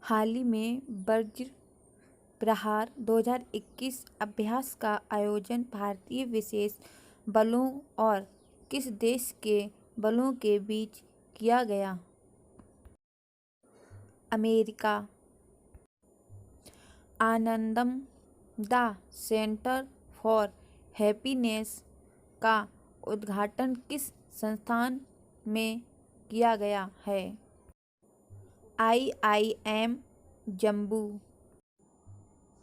हाल ही में वज्र प्रहार 2021 अभ्यास का आयोजन भारतीय विशेष बलों और किस देश के बलों के बीच किया गया? America. Anandam the centre for happiness का उद्घाटन किस संस्थान में किया गया है? IIM जम्मू।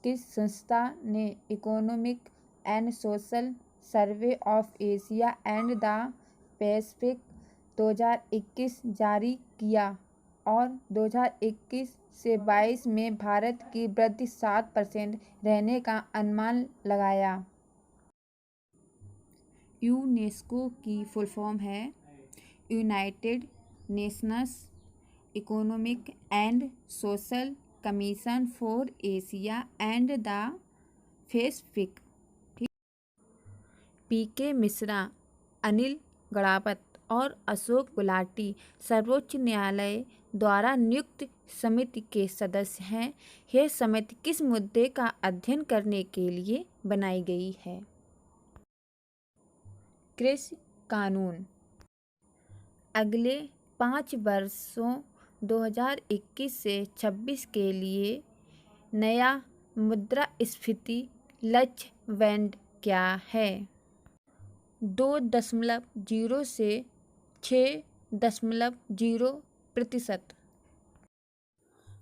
किस संस्था ने economic and social survey of Asia and the Pacific 2021 जारी किया और 2021 से 22 में भारत की वृद्धि 7% रहने का अनुमान लगाया? यूनेस्को की फुल फॉर्म है United Nations Economic and Social Commission for Asia and the Pacific. PK Mishra, Anil Gadawat और अशोक गुलाटी सर्वोच्च न्यायालय द्वारा नियुक्त समिति के सदस्य हैं। यह समिति किस मुद्दे का अध्ययन करने के लिए बनाई गई है? कृषि कानून। अगले 5 वर्षों 2021 से 26 के लिए नया मुद्रास्फीति लक्ष्य बैंड क्या है? 2.0 से 6.0%।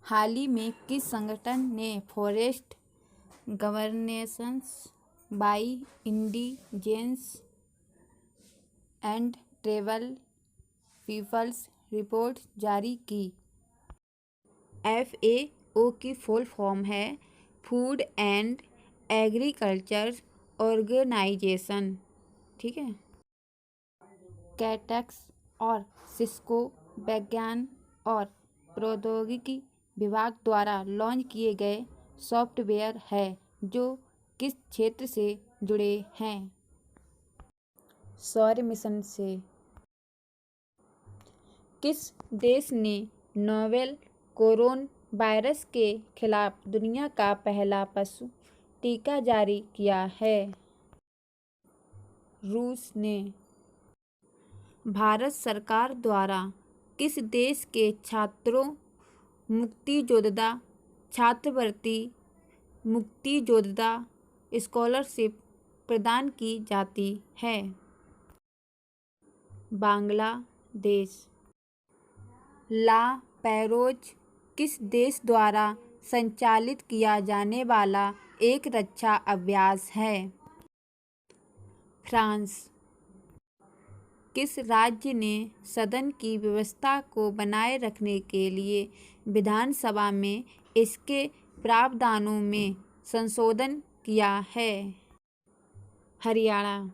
हाल ही में किस संगठन ने forest governance by indigenous and tribal peoples report जारी की? FAO की फुल फॉर्म है फूड एंड एग्रीकल्चर ऑर्गेनाइजेशन। ठीक है। कैटेक्स और सिस्को विज्ञान और प्रौद्योगिकी विभाग द्वारा लॉन्च किए गए सॉफ्टवेयर है जो किस क्षेत्र से जुड़े हैं? सौर मिशन से। किस देश ने नोवेल कोरोना वायरस के खिलाफ दुनिया का पहला पशु टीका जारी किया है? रूस ने। भारत सरकार द्वारा किस देश के छात्रों मुक्तियोद्धा छात्रवृत्ति मुक्तियोद्धा स्कॉलरशिप प्रदान की जाती है? बांग्लादेश। ला पैरोज किस देश द्वारा संचालित किया जाने वाला एक रक्षा अभ्यास है? फ्रांस। किस राज्य ने सदन की व्यवस्था को बनाए रखने के लिए विधानसभा में इसके प्रावधानों में संशोधन किया है? हरियाणा।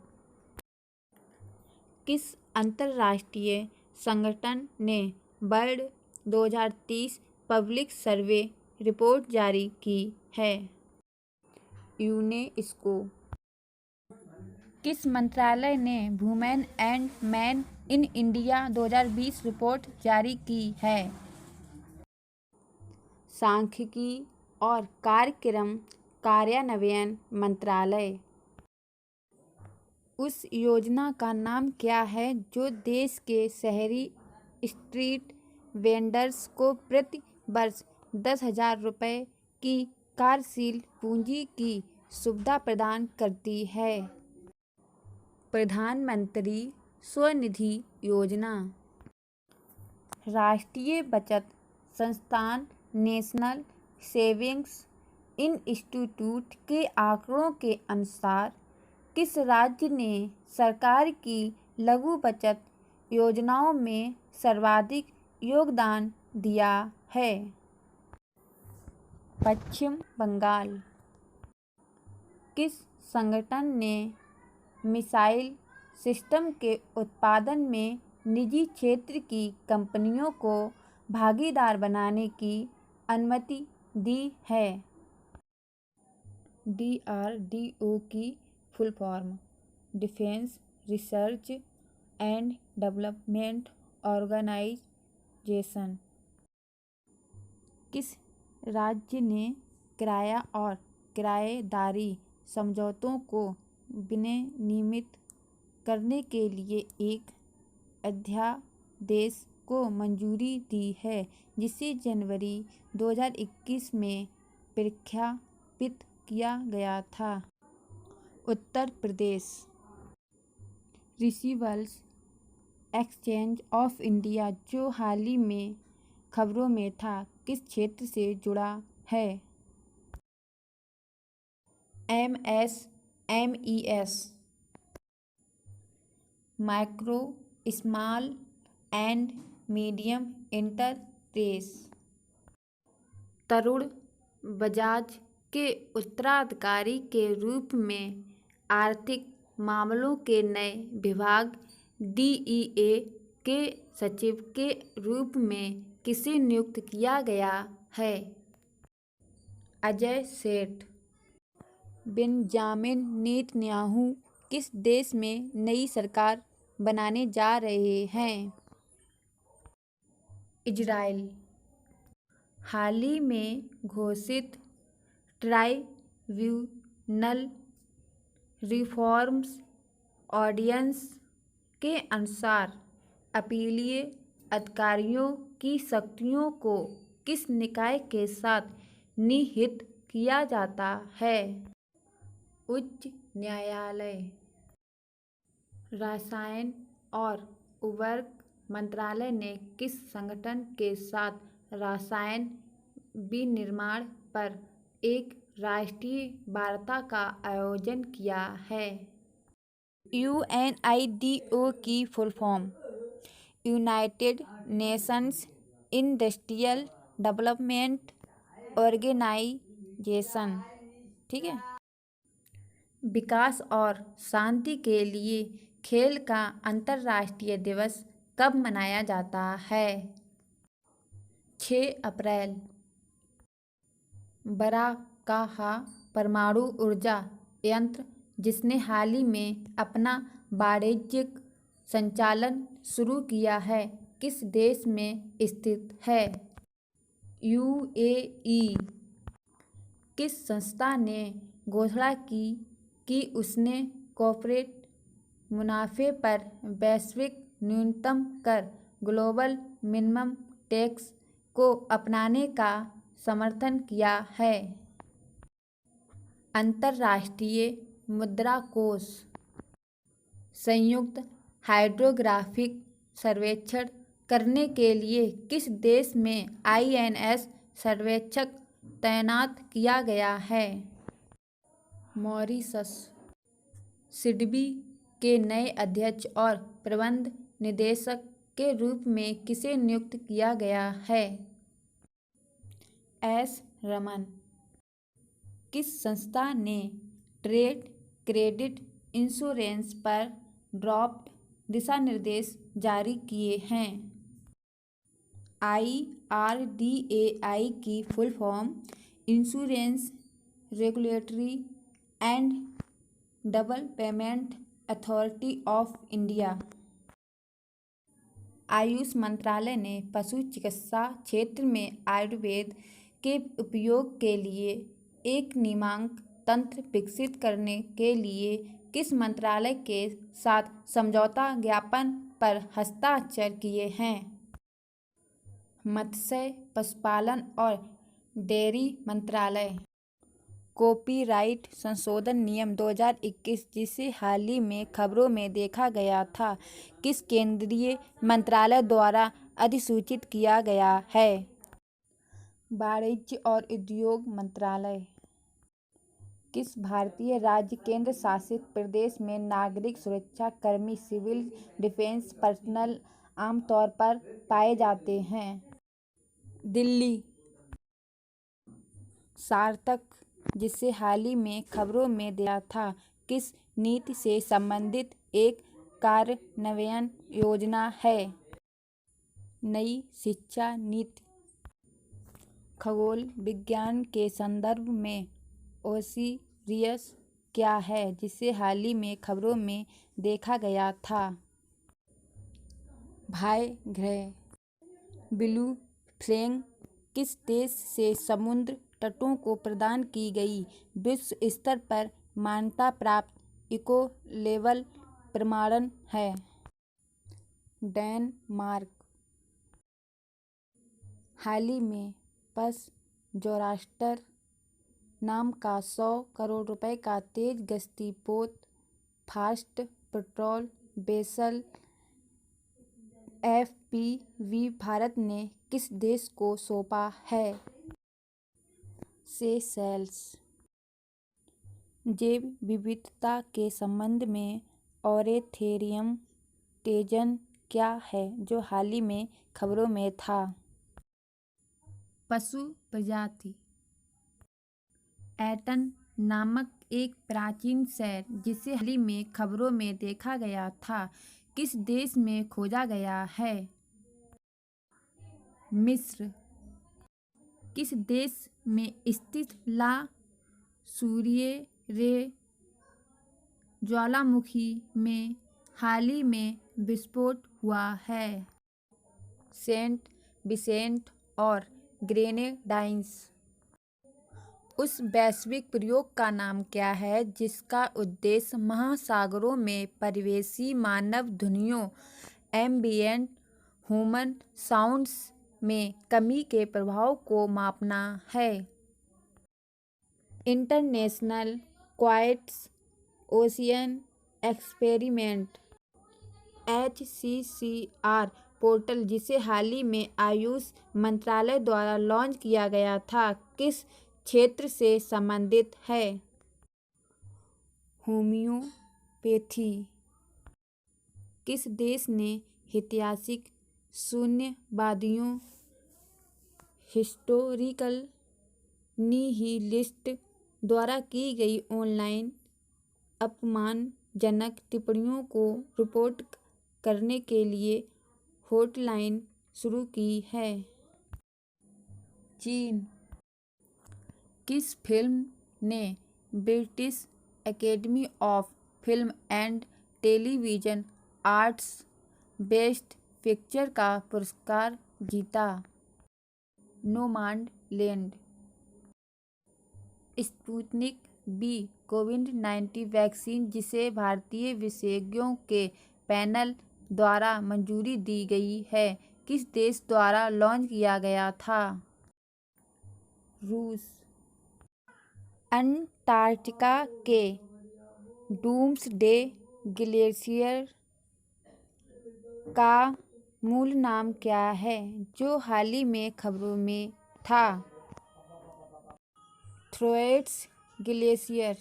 किस अंतर्राष्ट्रीय संगठन ने वर्ल्ड 2030 पब्लिक सर्वे रिपोर्ट जारी की है? यूनेस्को। किस मंत्रालय ने women and man in India 2020 report जारी की है? सांख्यिकी और कार्यक्रम कार्यान्वयन मंत्रालय। उस योजना का नाम क्या है जो देश के शहरी स्ट्रीट वेंडर्स को प्रति वर्ष 10,000 रुपये की कार्यशील पूंजी की सुविधा प्रदान करती है? प्रधानमंत्री स्वनिधि योजना। राष्ट्रीय बचत संस्थान नेशनल सेविंग्स इंस्टीट्यूट के आंकड़ों के अनुसार किस राज्य ने सरकार की लघु बचत योजनाओं में सर्वाधिक योगदान दिया है? पश्चिम बंगाल। किस संगठन ने मिसाइल सिस्टम के उत्पादन में निजी क्षेत्र की कंपनियों को भागीदार बनाने की अनुमति दी है? DRDO की full form defence research and development organization. किस राज्य ने किराया और किराएदारी समझौतों को विनियमित करने के लिए एक अध्यादेश को मंजूरी दी है, जिसे जनवरी 2021 में प्रख्यापित किया गया था। Uttar Pradesh receivers exchange of India, जो हाल ही में खबरों में था, किस क्षेत्र से जुड़ा है? MSMES, micro small and medium enterprise. Tarun Bajaj के उत्तराधिकारी के रूप में आर्थिक मामलों के नए विभाग DEA के सचिव के रूप में किसे नियुक्त किया गया है? अजय सेठ। बेंजामिन नेतन्याहू किस देश में नई सरकार बनाने जा रहे हैं? इजराइल। हाल ही में घोषित ट्राइब्यूनल रिफॉर्म्स ऑर्डिनेंस के अनुसार अपीलीय अधिकारियों की शक्तियों को किस निकाय के साथ निहित किया जाता है? उच्च न्यायालय। रसायन और उर्वरक मंत्रालय ने किस संगठन के साथ रसायन विनिर्माण पर एक राष्ट्रीय वार्ता का आयोजन किया है? UNIDO की full form united nations industrial development organization. ठीक है। विकास और शांति के लिए खेल का अंतर्राष्ट्रीय दिवस कब मनाया जाता है? 6 अप्रैल। बराकाहा परमाणु ऊर्जा संयंत्र, जिसने हाल ही में अपना वाणिज्यिक संचालन शुरू किया है, किस देश में स्थित है? UAE। किस संस्था ने घोषणा की कि उसने कॉर्पोरेट मुनाफे पर वैश्विक न्यूनतम कर ग्लोबल मिनिमम टैक्स को अपनाने का समर्थन किया है? अंतर्राष्ट्रीय मुद्रा कोष। संयुक्त हाइड्रोग्राफिक सर्वेक्षण करने के लिए किस देश में INS सर्वेक्षक तैनात किया गया है? मॉरीशस। सिडबी के नए अध्यक्ष और प्रबंध निदेशक के रूप में किसे नियुक्त किया गया है? S रमन। किस संस्था ने ट्रेड क्रेडिट इंश्योरेंस पर ड्राफ्ट दिशा निर्देश जारी किए हैं? IRDAI की full form insurance regulatory and development authority of India. Ayush मंत्रालय ने पशु चिकित्सा क्षेत्र में आयुर्वेद के उपयोग के लिए एक नियामक तंत्र विकसित करने के लिए किस मंत्रालय के साथ समझौता ज्ञापन पर हस्ताक्षर किए हैं? मत्स्य पशुपालन और डेयरी मंत्रालय। कॉपीराइट संशोधन नियम 2021, जिसे हाल ही में खबरों में देखा गया था, किस केंद्रीय मंत्रालय द्वारा अधिसूचित किया गया है? वाणिज्य और उद्योग मंत्रालय। किस भारतीय राज्य केंद्र शासित प्रदेश में नागरिक सुरक्षा कर्मी सिविल डिफेंस पर्सनल आमतौर पर पाए जाते हैं? दिल्ली। सार्थक, जिसे हाल ही में खबरों में देखा था, किस नीति से संबंधित एक कार्यान्वयन योजना है? नई शिक्षा नीति। खगोल विज्ञान के संदर्भ में ओसिरियस क्या है, जिसे हाल ही में खबरों में देखा गया था? भाई ग्रह। ब्लू फ्लैग किस देश से समुद्र तटों को प्रदान की गई विश्व स्तर पर मान्यता प्राप्त इको लेवल प्रमाणन है? डेनमार्क। हाल ही में जोरास्टर नाम का 100 करोड़ रुपए का तेज गति पोत fast patrol vessel FPV Bharat ने किस देश को सौंपा है? सेशेल्स। जैव विविधता के संबंध में ऑरेथेरियम टेजन क्या है जो हाल ही में खबरों में था? पशु प्रजाति। एटन नामक एक प्राचीन शहर जिसे हाल ही में खबरों में देखा गया था किस देश में खोजा गया है? मिस्र। किस देश में स्थित ला सूर्य रे ज्वालामुखी में हाल ही में विस्फोट हुआ है? सेंट विसेंट और ग्रेनेडाइंस। उस वैश्विक प्रयोग का नाम क्या है जिसका उद्देश्य महासागरों में परिवेशी मानव ध्वनियों एम्बिएंट ह्यूमन साउंड्स में कमी के प्रभाव को मापना है? International quite ocean experiment HCCR portal जिसे हाल ही में आयुष मंत्रालय द्वारा लॉन्च किया गया था किस क्षेत्र से संबंधित है? होम्योपैथी। किस देश ने ऐतिहासिक शून्यवादियों हिस्टोरिकल निहिलिस्ट द्वारा की गई ऑनलाइन अपमानजनक टिप्पणियों को रिपोर्ट करने के लिए हॉटलाइन शुरू की है? चीन। किस फिल्म ने British academy of film and television arts best picture का पुरस्कार जीता? नोमाडलैंड। स्पुतनिक V कोविड-19 वैक्सीन जिसे भारतीय विशेषज्ञों के पैनल द्वारा मंजूरी दी गई है किस देश द्वारा लॉन्च किया गया था? रूस। अंटार्कटिका के डूम्सडे ग्लेशियर का मूल नाम क्या है जो हाल ही में खबरों में था? थ्रोएट्स ग्लेशियर।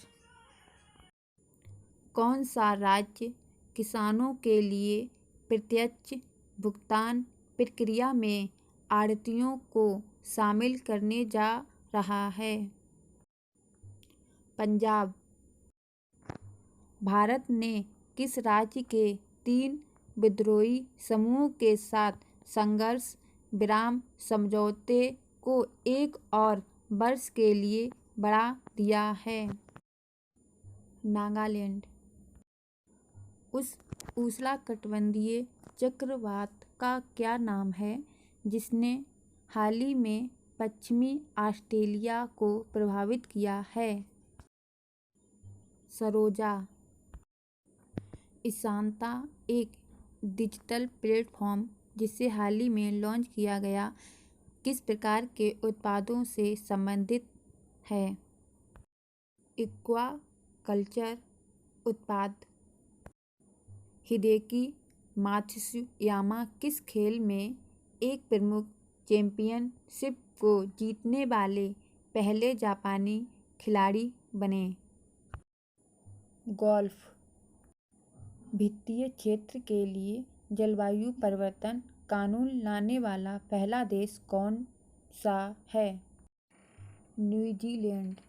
कौन सा राज्य किसानों के लिए प्रत्यक्ष भुगतान प्रक्रिया में आढ़तियों को शामिल करने जा रहा है? पंजाब। भारत ने किस राज्य के 3 विद्रोही समूहों के साथ संघर्ष विराम समझौते को 1 और वर्ष के लिए बढ़ा दिया है? नागालैंड। उस उष्णकटिबंधीय चक्रवात का क्या नाम है जिसने हाल ही में पश्चिमी ऑस्ट्रेलिया को प्रभावित किया है? सरोजा। ईशानता एक डिजिटल प्लेटफॉर्म जिसे हाल ही में लॉन्च किया गया किस प्रकार के उत्पादों से संबंधित है? एक्वाकल्चर उत्पाद। हिदेकी मात्सुयामा किस खेल में एक प्रमुख चैंपियनशिप को जीतने वाले पहले जापानी खिलाड़ी बने? गोल्फ। वित्तीय क्षेत्र के लिए जलवायु परिवर्तन कानून लाने वाला पहला देश कौन सा है? न्यूजीलैंड।